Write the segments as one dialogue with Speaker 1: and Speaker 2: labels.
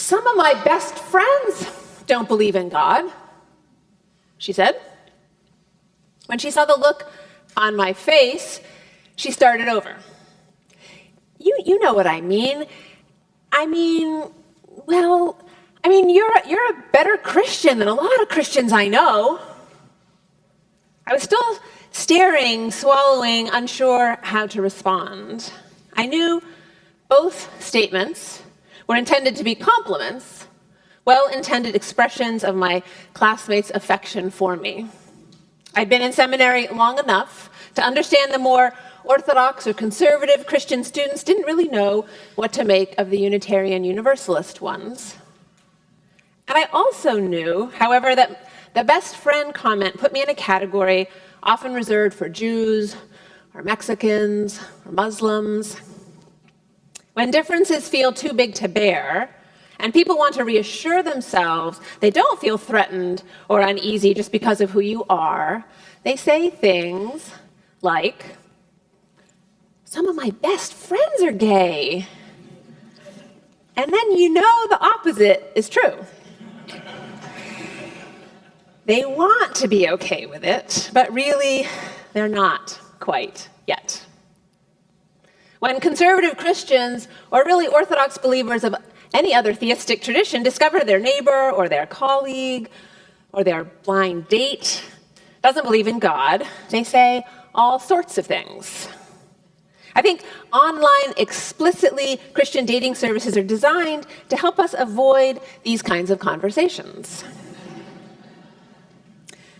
Speaker 1: Some of my best friends don't believe in God, she said. When she saw the look on my face, she started over. You know what I mean. You're a better Christian than a lot of Christians I know. I was still staring, swallowing, unsure how to respond. I knew both statements were intended to be compliments, well-intended expressions of my classmates' affection for me. I'd been in seminary long enough to understand the more Orthodox or conservative Christian students didn't really know what to make of the Unitarian Universalist ones. And I also knew, however, that the best friend comment put me in a category often reserved for Jews or Mexicans or Muslims. When differences feel too big to bear, and people want to reassure themselves they don't feel threatened or uneasy just because of who you are, they say things like, "Some of my best friends are gay." And then you know the opposite is true. They want to be okay with it, but really, they're not quite yet. When conservative Christians, or really Orthodox believers of any other theistic tradition, discover their neighbor or their colleague or their blind date doesn't believe in God, they say all sorts of things. I think online, explicitly Christian dating services are designed to help us avoid these kinds of conversations.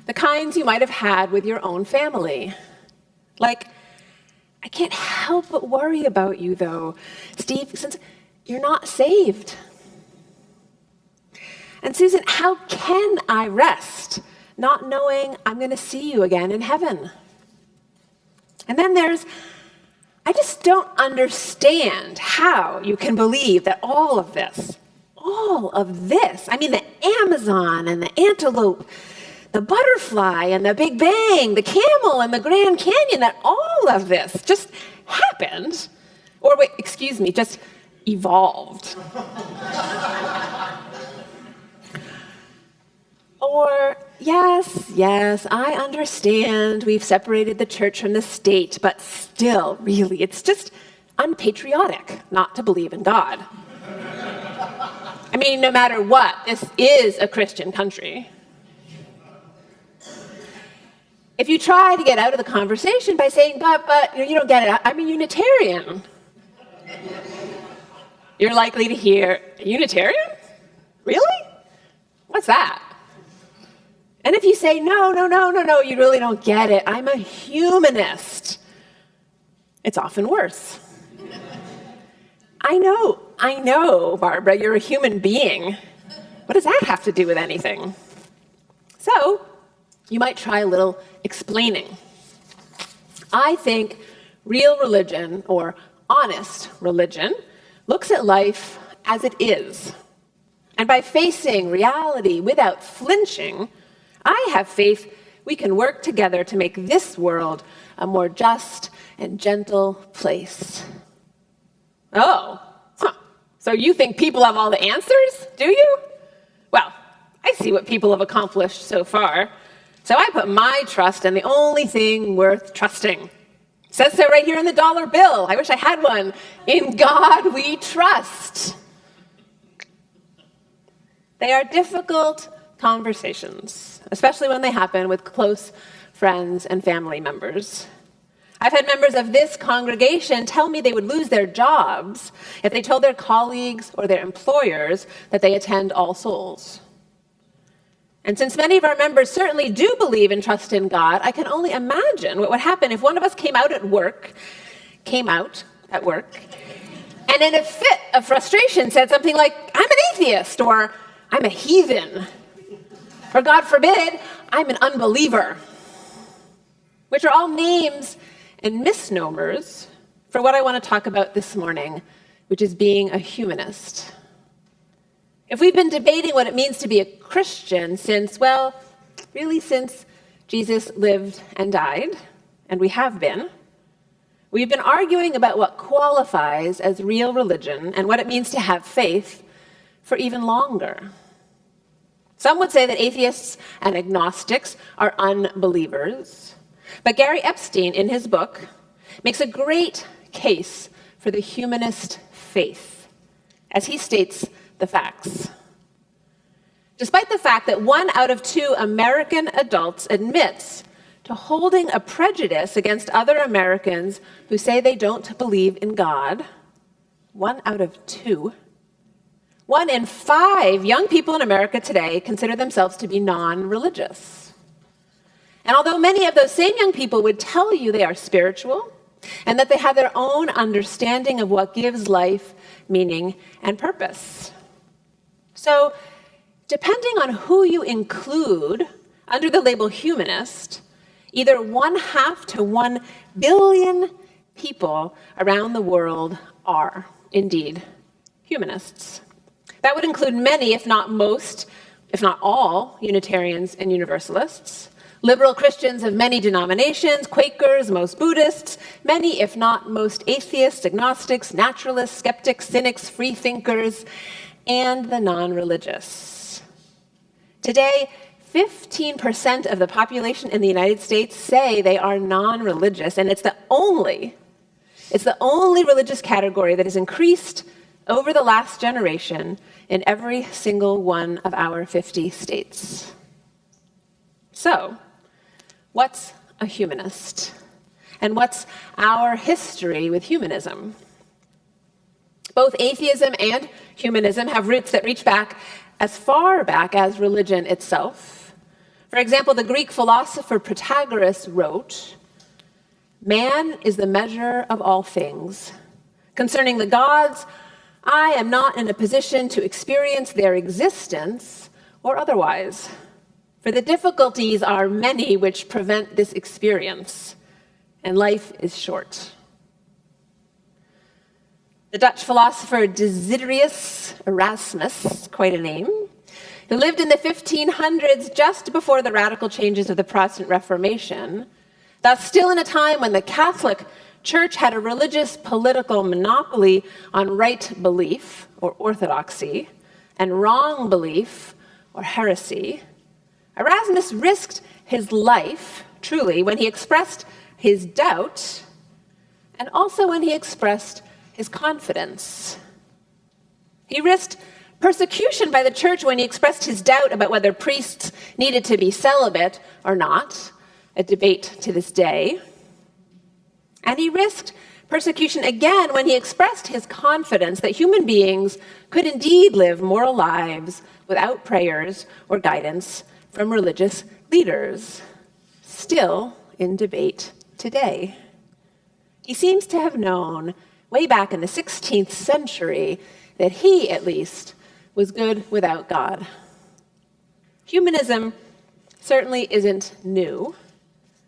Speaker 1: The kinds you might have had with your own family. Like, "I can't help but worry about you, though, Steve, since you're not saved. And Susan, how can I rest not knowing I'm going to see you again in heaven?" And then there's, "I just don't understand how you can believe that all of this, the Amazon and the antelope, the butterfly and the Big Bang, the camel and the Grand Canyon, that all of this just happened, just evolved." Or, yes, I understand we've separated the church from the state, but still, really, it's just unpatriotic not to believe in God. No matter what, this is a Christian country. If you try to get out of the conversation by saying, but you don't get it, I'm a Unitarian, you're likely to hear, "A Unitarian? Really? What's that?" And if you say, no, you really don't get it, "I'm a humanist," it's often worse. I know, Barbara, you're a human being. What does that have to do with anything? So, you might try a little explaining. I think real religion, or honest religion, looks at life as it is. And by facing reality without flinching, I have faith we can work together to make this world a more just and gentle place. So you think people have all the answers, do you? Well, I see what people have accomplished so far. So I put my trust in the only thing worth trusting. It says so right here in the dollar bill. I wish I had one. "In God we trust." They are difficult conversations, especially when they happen with close friends and family members. I've had members of this congregation tell me they would lose their jobs if they told their colleagues or their employers that they attend All Souls. And since many of our members certainly do believe and trust in God, I can only imagine what would happen if one of us came out at work, and in a fit of frustration said something like, "I'm an atheist," or "I'm a heathen," or God forbid, "I'm an unbeliever," which are all names and misnomers for what I want to talk about this morning, which is being a humanist. If we've been debating what it means to be a Christian since Jesus lived and died, and we have been, we've been arguing about what qualifies as real religion and what it means to have faith for even longer. Some would say that atheists and agnostics are unbelievers, but Gary Epstein, in his book, makes a great case for the humanist faith, as he states the facts. Despite the fact that 1 out of 2 American adults admits to holding a prejudice against other Americans who say they don't believe in God, 1 out of 2, 1 in 5 young people in America today consider themselves to be non-religious. And although many of those same young people would tell you they are spiritual and that they have their own understanding of what gives life meaning and purpose. So, depending on who you include under the label humanist, either 1/2 to 1 billion people around the world are indeed humanists. That would include many, if not most, if not all, Unitarians and Universalists, liberal Christians of many denominations, Quakers, most Buddhists, many, if not most, atheists, agnostics, naturalists, skeptics, cynics, free thinkers, and the non-religious. Today, 15% of the population in the United States say they are non-religious, and it's the only religious category that has increased over the last generation in every single one of our 50 states. So, what's a humanist? And what's our history with humanism? Both atheism and humanism have roots that reach back as far back as religion itself. For example, the Greek philosopher Protagoras wrote, "Man is the measure of all things. Concerning the gods, I am not in a position to experience their existence or otherwise, for the difficulties are many which prevent this experience, and life is short." The Dutch philosopher Desiderius Erasmus, quite a name, who lived in the 1500s just before the radical changes of the Protestant Reformation, thus still in a time when the Catholic Church had a religious political monopoly on right belief, or orthodoxy, and wrong belief, or heresy, Erasmus risked his life, truly, when he expressed his doubt, and also when he expressed his confidence. He risked persecution by the church when he expressed his doubt about whether priests needed to be celibate or not, a debate to this day. And he risked persecution again when he expressed his confidence that human beings could indeed live moral lives without prayers or guidance from religious leaders, still in debate today. He seems to have known way back in the 16th century that he, at least, was good without God. Humanism certainly isn't new.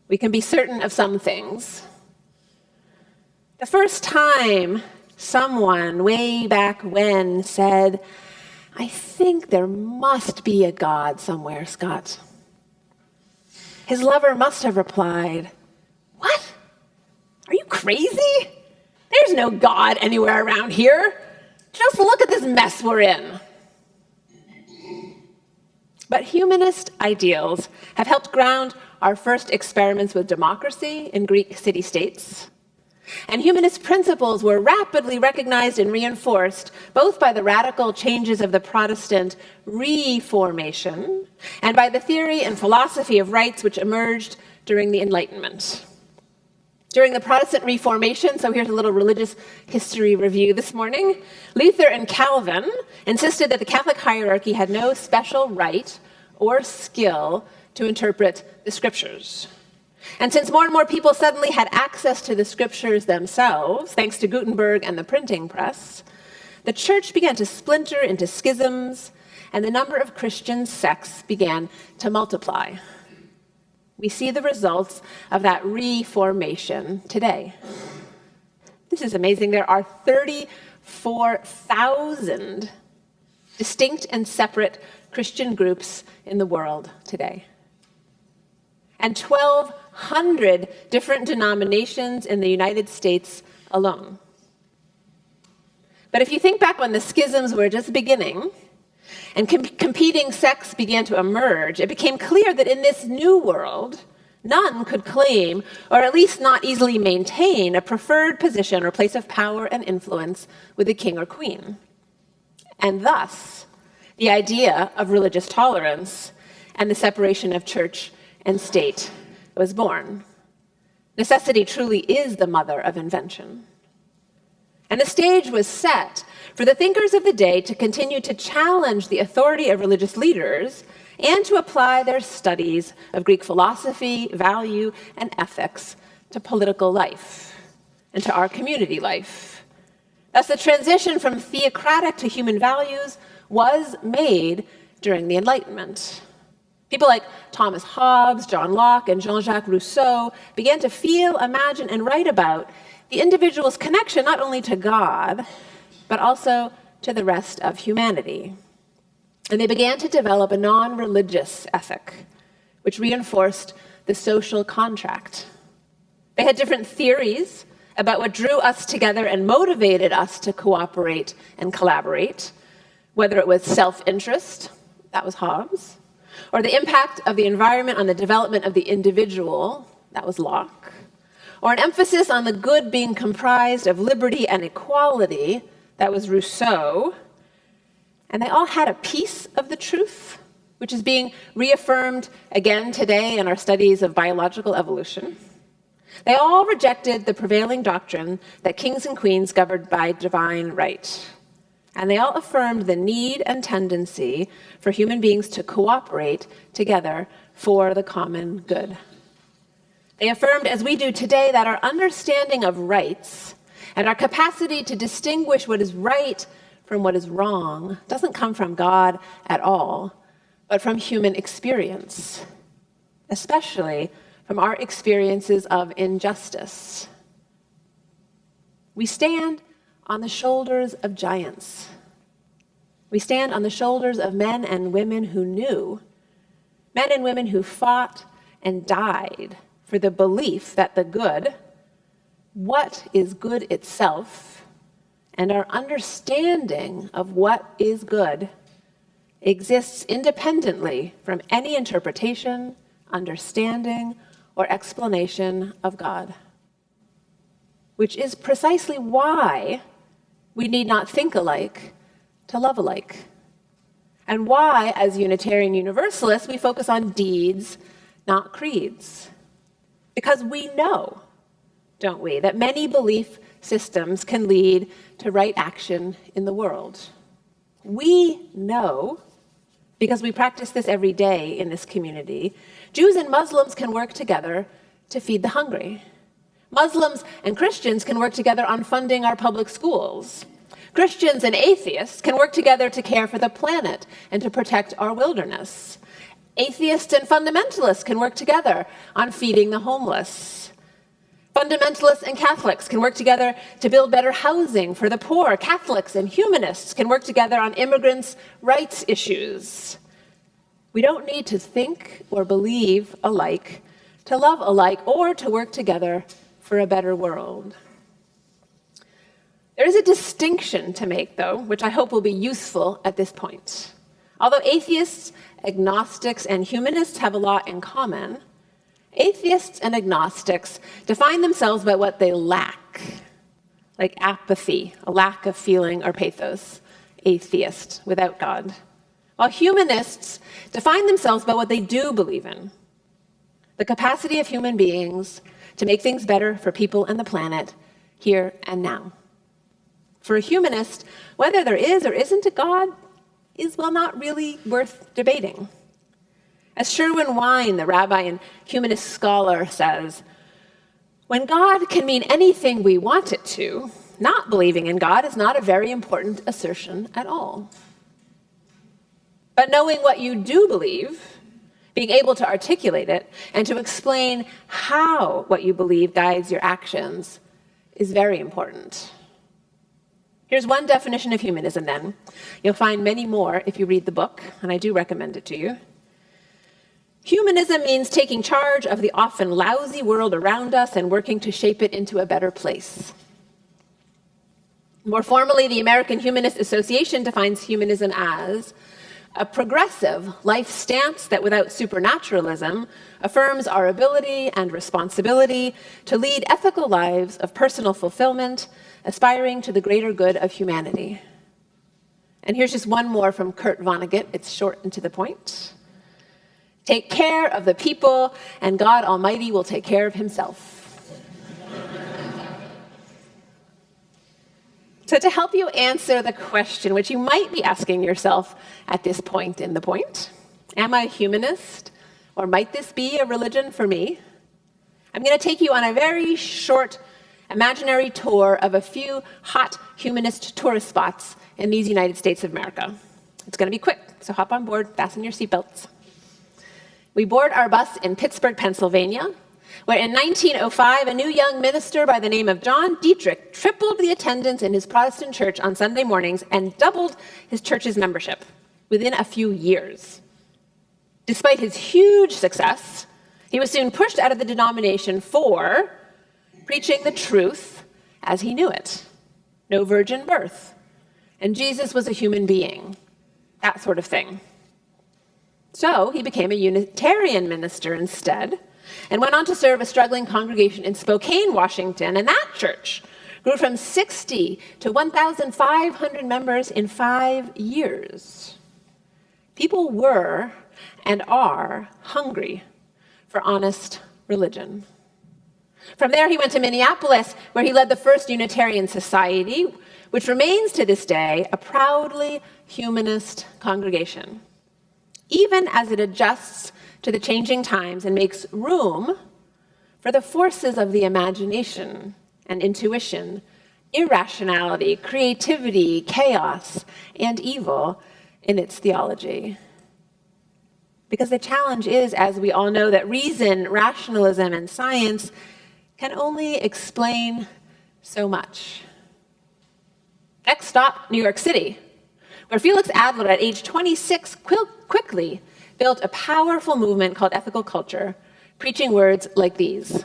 Speaker 1: We can be certain of some things. The first time someone way back when said, "I think there must be a God somewhere, Scott," his lover must have replied, "What? Are you crazy? There's no God anywhere around here. Just look at this mess we're in." But humanist ideals have helped ground our first experiments with democracy in Greek city-states. And humanist principles were rapidly recognized and reinforced both by the radical changes of the Protestant Reformation and by the theory and philosophy of rights which emerged during the Enlightenment. During the Protestant Reformation, so here's a little religious history review this morning, Luther and Calvin insisted that the Catholic hierarchy had no special right or skill to interpret the scriptures. And since more and more people suddenly had access to the scriptures themselves, thanks to Gutenberg and the printing press, the church began to splinter into schisms, and the number of Christian sects began to multiply. We see the results of that reformation today. This is amazing. There are 34,000 distinct and separate Christian groups in the world today, and 1,200 different denominations in the United States alone. But if you think back when the schisms were just beginning and competing sects began to emerge, it became clear that in this new world, none could claim, or at least not easily maintain, a preferred position or place of power and influence with the king or queen. And thus, the idea of religious tolerance and the separation of church and state was born. Necessity truly is the mother of invention. And the stage was set for the thinkers of the day to continue to challenge the authority of religious leaders and to apply their studies of Greek philosophy, value, and ethics to political life and to our community life. Thus, the transition from theocratic to human values was made during the Enlightenment. People like Thomas Hobbes, John Locke, and Jean-Jacques Rousseau began to feel, imagine, and write about the individual's connection not only to God, but also to the rest of humanity. And they began to develop a non-religious ethic, which reinforced the social contract. They had different theories about what drew us together and motivated us to cooperate and collaborate, whether it was self-interest, that was Hobbes, or the impact of the environment on the development of the individual, that was Locke, or an emphasis on the good being comprised of liberty and equality, that was Rousseau. And they all had a piece of the truth, which is being reaffirmed again today in our studies of biological evolution. They all rejected the prevailing doctrine that kings and queens governed by divine right. And they all affirmed the need and tendency for human beings to cooperate together for the common good. They affirmed, as we do today, that our understanding of rights and our capacity to distinguish what is right from what is wrong doesn't come from God at all, but from human experience, especially from our experiences of injustice. We stand on the shoulders of giants. We stand on the shoulders of men and women who knew, men and women who fought and died for the belief that the good, what is good itself, and our understanding of what is good exists independently from any interpretation, understanding, or explanation of God. Which is precisely why we need not think alike to love alike. And why, as Unitarian Universalists, we focus on deeds, not creeds. Because we know, don't we, that many belief systems can lead to right action in the world. We know, because we practice this every day in this community, Jews and Muslims can work together to feed the hungry. Muslims and Christians can work together on funding our public schools. Christians and atheists can work together to care for the planet and to protect our wilderness. Atheists and fundamentalists can work together on feeding the homeless. Fundamentalists and Catholics can work together to build better housing for the poor. Catholics and humanists can work together on immigrants' rights issues. We don't need to think or believe alike, to love alike, or to work together for a better world. There is a distinction to make, though, which I hope will be useful at this point. Although atheists, agnostics, and humanists have a lot in common, atheists and agnostics define themselves by what they lack, like apathy, a lack of feeling or pathos, atheist, without God. While humanists define themselves by what they do believe in, the capacity of human beings to make things better for people and the planet here and now. For a humanist, whether there is or isn't a God is, well, not really worth debating. As Sherwin Wine, the rabbi and humanist scholar, says, when God can mean anything we want it to, not believing in God is not a very important assertion at all. But knowing what you do believe, being able to articulate it, and to explain how what you believe guides your actions is very important. Here's one definition of humanism, then. You'll find many more if you read the book, and I do recommend it to you. Humanism means taking charge of the often lousy world around us and working to shape it into a better place. More formally, the American Humanist Association defines humanism as a progressive life stance that, without supernaturalism, affirms our ability and responsibility to lead ethical lives of personal fulfillment, aspiring to the greater good of humanity. And here's just one more from Kurt Vonnegut. It's short and to the point. Take care of the people, and God Almighty will take care of himself. So to help you answer the question, which you might be asking yourself at this point in the point, am I a humanist, or might this be a religion for me? I'm going to take you on a very short imaginary tour of a few hot humanist tourist spots in these United States of America. It's going to be quick, so hop on board, fasten your seatbelts. We board our bus in Pittsburgh, Pennsylvania, where in 1905, a new young minister by the name of John Dietrich tripled the attendance in his Protestant church on Sunday mornings and doubled his church's membership within a few years. Despite his huge success, he was soon pushed out of the denomination for preaching the truth as he knew it. No virgin birth. And Jesus was a human being. That sort of thing. So he became a Unitarian minister instead, and went on to serve a struggling congregation in Spokane, Washington, and that church grew from 60 to 1,500 members in 5 years. People were and are hungry for honest religion. From there, he went to Minneapolis, where he led the first Unitarian Society, which remains to this day a proudly humanist congregation, even as it adjusts to the changing times and makes room for the forces of the imagination and intuition, irrationality, creativity, chaos, and evil in its theology. Because the challenge is, as we all know, that reason, rationalism, and science can only explain so much. Next stop, New York City, where Felix Adler, at age 26, quickly built a powerful movement called ethical culture, preaching words like these: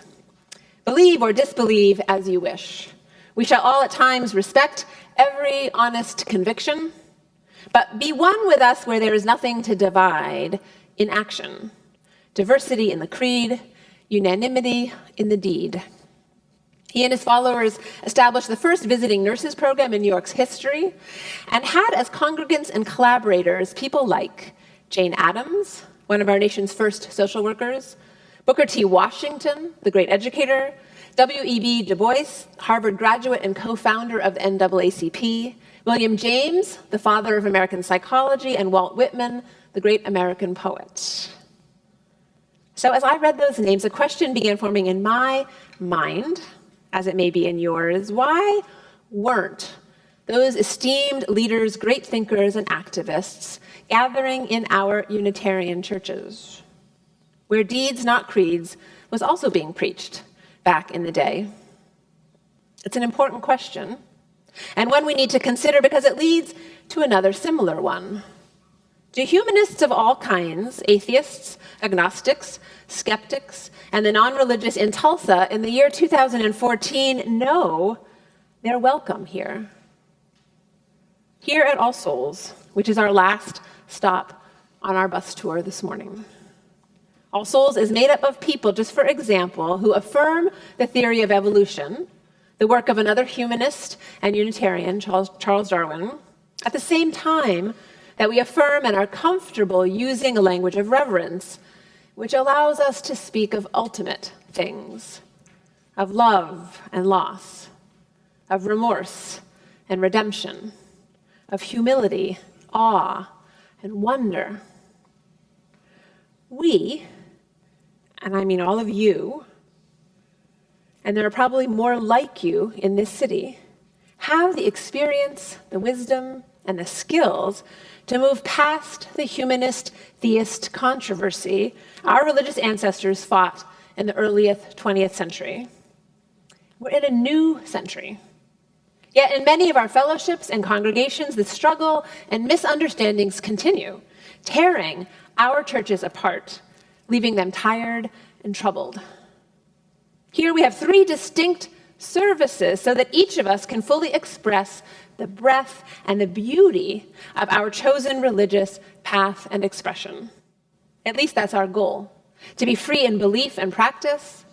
Speaker 1: believe or disbelieve as you wish. We shall all at times respect every honest conviction, but be one with us where there is nothing to divide in action. Diversity in the creed, unanimity in the deed. He and his followers established the first visiting nurses program in New York's history and had as congregants and collaborators people like Jane Addams, one of our nation's first social workers, Booker T. Washington, the great educator, W.E.B. Du Bois, Harvard graduate and co-founder of the NAACP, William James, the father of American psychology, and Walt Whitman, the great American poet. So as I read those names, a question began forming in my mind, as it may be in yours: why weren't those esteemed leaders, great thinkers, and activists gathering in our Unitarian churches, where deeds, not creeds, was also being preached back in the day? It's an important question, and one we need to consider because it leads to another similar one. Do humanists of all kinds, atheists, agnostics, skeptics, and the non-religious in Tulsa in the year 2014 know they're welcome here? Here at All Souls, which is our last stop on our bus tour this morning. All Souls is made up of people, just for example, who affirm the theory of evolution, the work of another humanist and Unitarian, Charles Darwin, at the same time that we affirm and are comfortable using a language of reverence, which allows us to speak of ultimate things, of love and loss, of remorse and redemption, of humility, awe, and wonder. We, and I mean all of you, and there are probably more like you in this city, have the experience, the wisdom, and the skills to move past the humanist theist controversy our religious ancestors fought in the early 20th century. We're in a new century. Yet in many of our fellowships and congregations, the struggle and misunderstandings continue, tearing our churches apart, leaving them tired and troubled. Here we have three distinct services, so that each of us can fully express the breadth and the beauty of our chosen religious path and expression. At least that's our goal, to be free in belief and practice,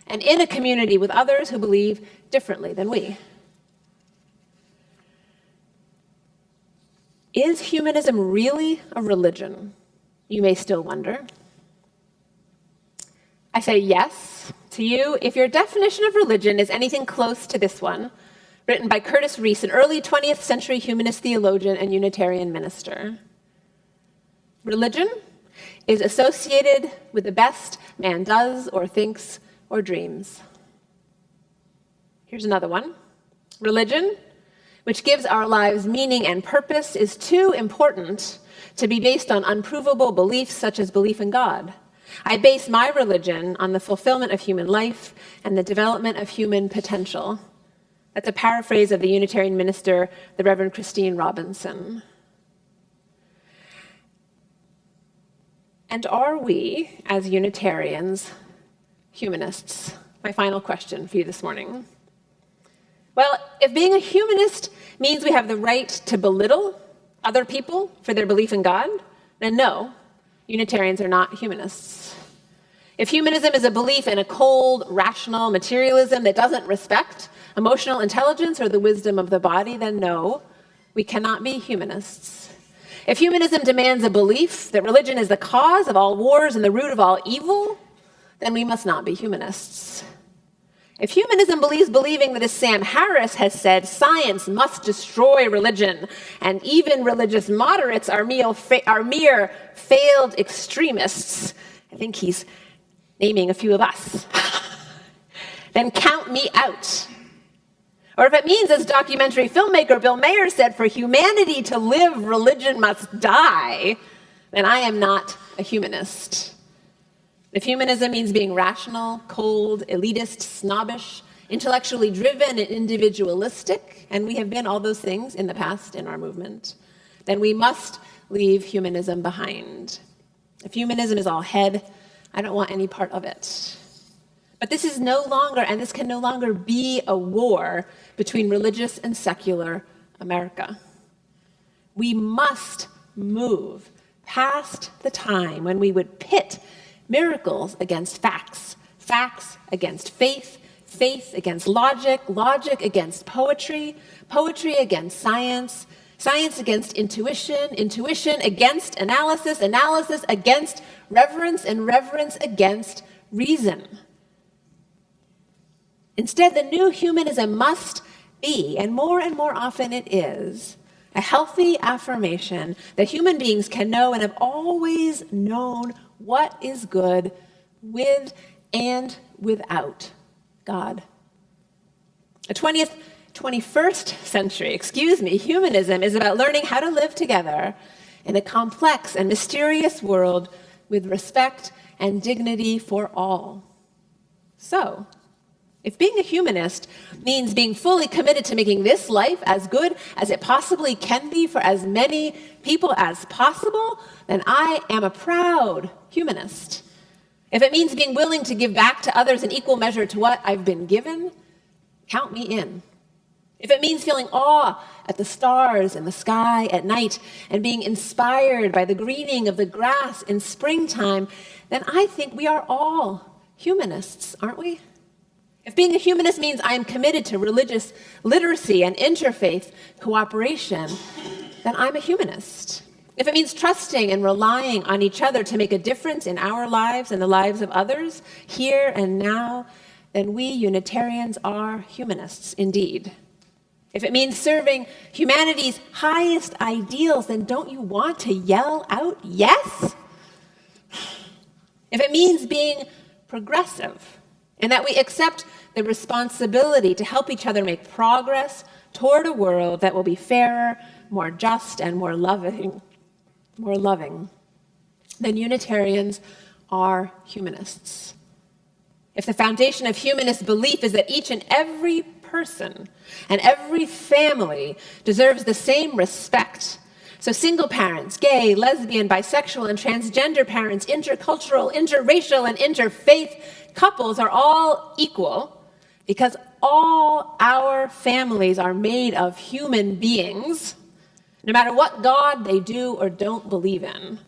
Speaker 1: and in a community with others who believe differently than we. Is humanism really a religion? You may still wonder. I say yes to you if your definition of religion is anything close to this one, written by Curtis Reese, an early 20th century humanist theologian and Unitarian minister. Religion is associated with the best man does or thinks or dreams. Here's another one. Religion, which gives our lives meaning and purpose, is too important to be based on unprovable beliefs such as belief in God. I base my religion on the fulfillment of human life and the development of human potential. That's a paraphrase of the Unitarian minister, the Reverend Christine Robinson. And are we, as Unitarians, humanists? My final question for you this morning. Well, if being a humanist means we have the right to belittle other people for their belief in God, then no, Unitarians are not humanists. If humanism is a belief in a cold, rational materialism that doesn't respect emotional intelligence or the wisdom of the body, then no, we cannot be humanists. If humanism demands a belief that religion is the cause of all wars and the root of all evil, then we must not be humanists. If humanism believes believing that, as Sam Harris has said, science must destroy religion, and even religious moderates are mere failed extremists, I think he's naming a few of us, then count me out. Or if it means, as documentary filmmaker Bill Mayer said, for humanity to live, religion must die, then I am not a humanist. If humanism means being rational, cold, elitist, snobbish, intellectually driven, and individualistic, and we have been all those things in the past in our movement, then we must leave humanism behind. If humanism is all head, I don't want any part of it. But this is no longer, and this can no longer be, a war between religious and secular America. We must move past the time when we would pit miracles against facts, facts against faith, faith against logic, logic against poetry, poetry against science, science against intuition, intuition against analysis, analysis against reverence, and reverence against reason. Instead, the new humanism must be, and more often it is, a healthy affirmation that human beings can know and have always known what is good with and without God. The 21st century, humanism is about learning how to live together in a complex and mysterious world with respect and dignity for all. So, if being a humanist means being fully committed to making this life as good as it possibly can be for as many people as possible, then I am a proud humanist. If it means being willing to give back to others in equal measure to what I've been given, count me in. If it means feeling awe at the stars in the sky at night and being inspired by the greening of the grass in springtime, then I think we are all humanists, aren't we? If being a humanist means I am committed to religious literacy and interfaith cooperation, then I'm a humanist. If it means trusting and relying on each other to make a difference in our lives and the lives of others, here and now, then we Unitarians are humanists indeed. If it means serving humanity's highest ideals, then don't you want to yell out yes? If it means being progressive, and that we accept the responsibility to help each other make progress toward a world that will be fairer, more just, and more loving, then Unitarians are humanists. If the foundation of humanist belief is that each and every person and every family deserves the same respect, so single parents, gay, lesbian, bisexual, and transgender parents, intercultural, interracial, and interfaith couples are all equal because all our families are made of human beings, no matter what God they do or don't believe in,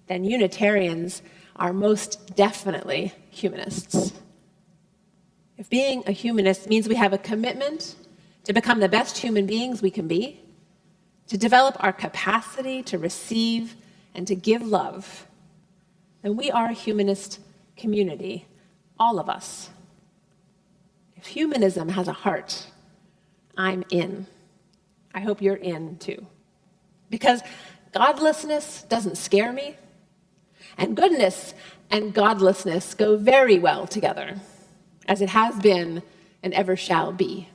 Speaker 1: then Unitarians are most definitely humanists. If being a humanist means we have a commitment to become the best human beings we can be, to develop our capacity to receive and to give love, then we are a humanist community, all of us. If humanism has a heart, I'm in. I hope you're in too. Because godlessness doesn't scare me, and goodness and godlessness go very well together, as it has been and ever shall be.